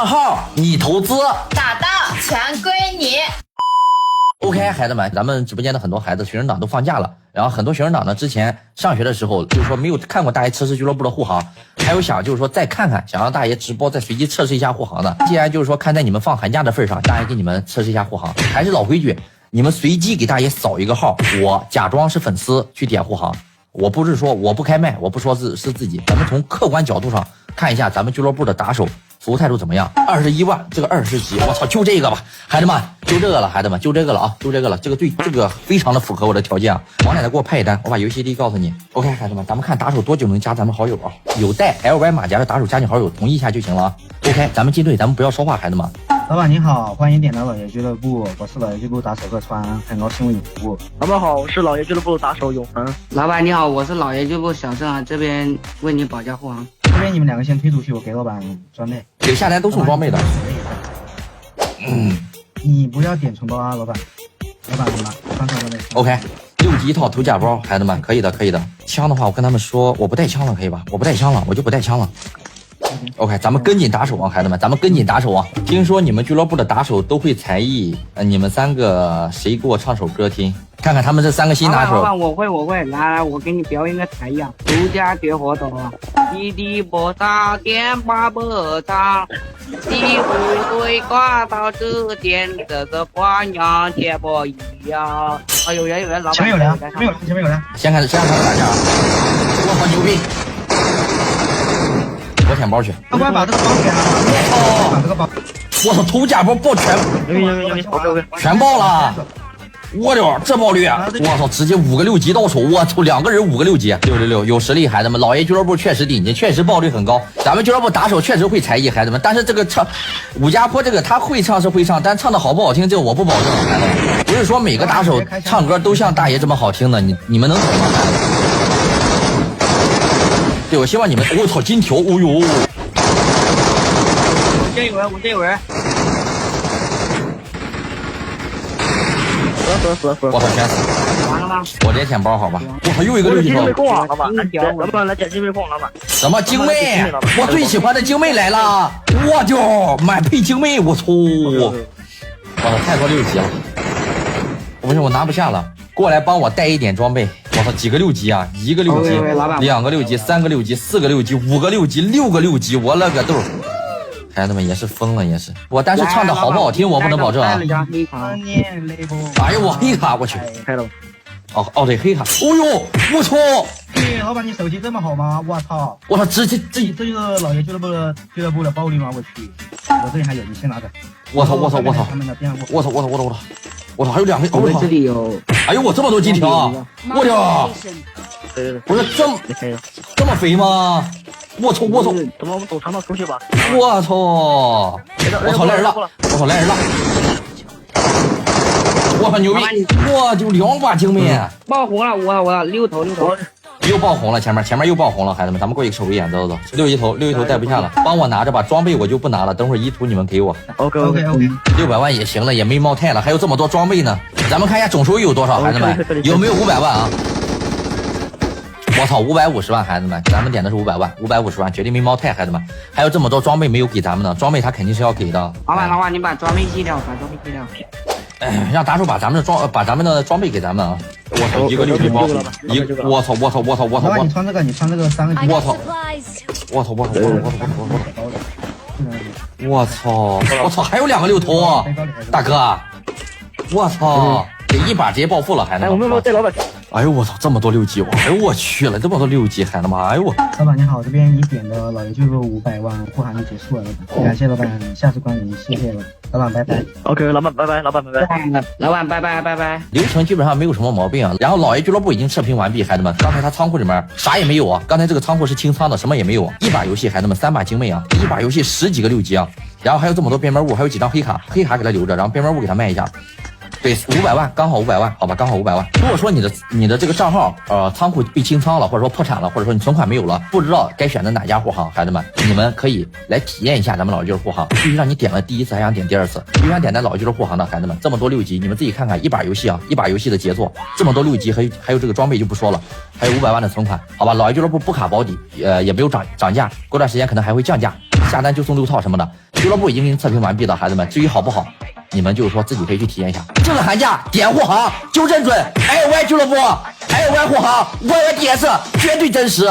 账号你投资，打到全归你。OK， 孩子们，咱们直播间的很多孩子，学生党都放假了，然后很多学生党呢，之前上学的时候，就是说没有看过大爷测试俱乐部的护航，还有想就是说再看看，想让大爷直播再随机测试一下护航的。既然就是说看在你们放寒假的份上，大爷给你们测试一下护航，还是老规矩，你们随机给大爷扫一个号，我假装是粉丝去点护航，我不是说我不开麦，我不说是自己，咱们从客观角度上看一下咱们俱乐部的打手服务态度怎么样？21万，这个20级，我操，就这个吧，孩子们，就这个了，孩子们，就这个了啊，就这个了，这个非常的符合我的条件啊。王奶奶给我派一单，我把游戏ID告诉你。OK， 孩子们，咱们看打手多久能加咱们好友啊？有带 LY 马甲的打手加你好友，同意一下就行了啊。OK， 咱们进队，咱们不要说话，孩子们。老板你好，欢迎点到老爷俱乐部，我是老爷俱乐部打手贺川，很高兴为你服务。老板好，我是老爷俱乐部打手永恒。老板你好，我是老爷俱乐部小郑啊，这边为你保驾护航。这边你们两个先推出去，我给老板装备。给下单都送装备的。你不要点承包啊，老板。老板你们装装备。OK， 6级一套头甲包，孩子们，可以的，可以的。枪的话，我跟他们说我不带枪了，可以吧？我不带枪了，我就不带枪了。OK， 咱们跟紧打手啊，孩子们，咱们跟紧打手啊！听说你们俱乐部的打手都会才艺，你们3个谁给我唱首歌听？看看他们这3个新打手。老板，我会，来，我给你表演个才艺啊！独家绝活动啊！滴滴播撒电把波唱，滴会挂到这点，这个花样节播一样。啊，有人，老板。前面有人，前面有人。先看他们打架啊！我操，牛逼！我舔包去。快把这个包给他，把这个包。我操，头甲包爆全爆了！我的这爆率，我操，直接5个6级到手，我操，2个人5个6级，666，有实力，孩子们，老爷俱乐部确实顶级，确实爆率很高，咱们俱乐部打手确实会才艺，孩子们，但是这个唱武家坡这个他会唱是会唱，但唱的好不好听这个我不保证，孩子们，不是说每个打手唱歌都像大爷这么好听的，你们能懂吗？对，我希望你们，我操，金条，哦呦，我这有人。死！我操，全死！完了吗？我直接舔包好吧？我操，又一个6级头！控啊，老板，老板来捡金妹控，老板。什么精妹？我最喜欢的精妹来了！我就满配精妹，我操！我操，太多6级了！不是我拿不下了，过来帮我带一点装备。我操，几个6级啊？1个6级，2个6级，3个6级，4个6级，5个6级，6个6级，我勒个豆！孩子们也是疯了，也是我，但是唱的好不好听我不能保证啊。哎呦，我黑卡，我去，开了。哦对，黑卡。哦呦，我操！老板，你手气这么好吗？我操！我操，这就是老爷俱乐部的暴力吗？我去，我这里还有，你先拿着。我操！还有2枚。我这里有。哎呦，我这么多金条！我操！不是这么肥吗？我操！怎么我们走长道出去吧？我操！我操，来人了！我操，牛逼！我就2把精妹，爆红了！我6头又爆红了，前面又爆红了，孩子们，咱们过去瞅一眼，走，6一头带不下了，帮我拿着吧，装备我就不拿了，等会儿1图你们给我。OK， 600万也行了，也没冒太了，还有这么多装备呢，咱们看一下总收益有多少，孩子们，有没有500万啊？我操，550万，孩子们，咱们点的是500万，550万，绝对没冒太，孩子们，还有这么多装备没有给咱们呢，装备他肯定是要给的。老板，你把装备卸掉，让打手把咱们的装备给咱们啊！我操，一个6级包，我操！老板，你穿这个3个级。我操！还有2个6头啊，大哥！我操！给1把直接暴富了，孩子们！我们带老板。哎呦我操，这么多6级！哎呦我去了，这么多6级，孩子们！哎呦我！老板你好，这边你点的老爷俱乐部500万护航就结束了，老板，感谢老板，下次光临，谢谢老板，拜拜。OK， 老板拜拜，老板拜拜。流程基本上没有什么毛病啊。然后老爷俱乐部已经测评完毕，孩子们，刚才他仓库里面啥也没有啊，刚才这个仓库是清仓的，什么也没有。1把游戏，孩子们，3把精妹啊，1把游戏10几个6级啊，然后还有这么多边缘物，还有几张黑卡给他留着，然后边缘物给他卖一下。对，500万，刚好500万，好吧，刚好500万。如果说你的这个账号仓库被清仓了，或者说破产了，或者说你存款没有了，不知道该选择哪家护航，孩子们，你们可以来体验一下咱们老爷俱乐部护航。必须让你点了第1次还想点第2次，必须想点咱老爷俱乐部护航的孩子们，这么多6级，你们自己看看，1把游戏啊，1把游戏的杰作，这么多6级，还有这个装备就不说了，还有500万的存款，好吧，老爷俱乐部不卡保底，也没有涨价，过段时间可能还会降价。下单就送6套什么的，俱乐部已经测评完毕的孩子们，至于好不好，你们就是说自己可以去体验一下。这个寒假点护航就认准 LY 俱乐部，LY 护航 YYDS 绝对真实。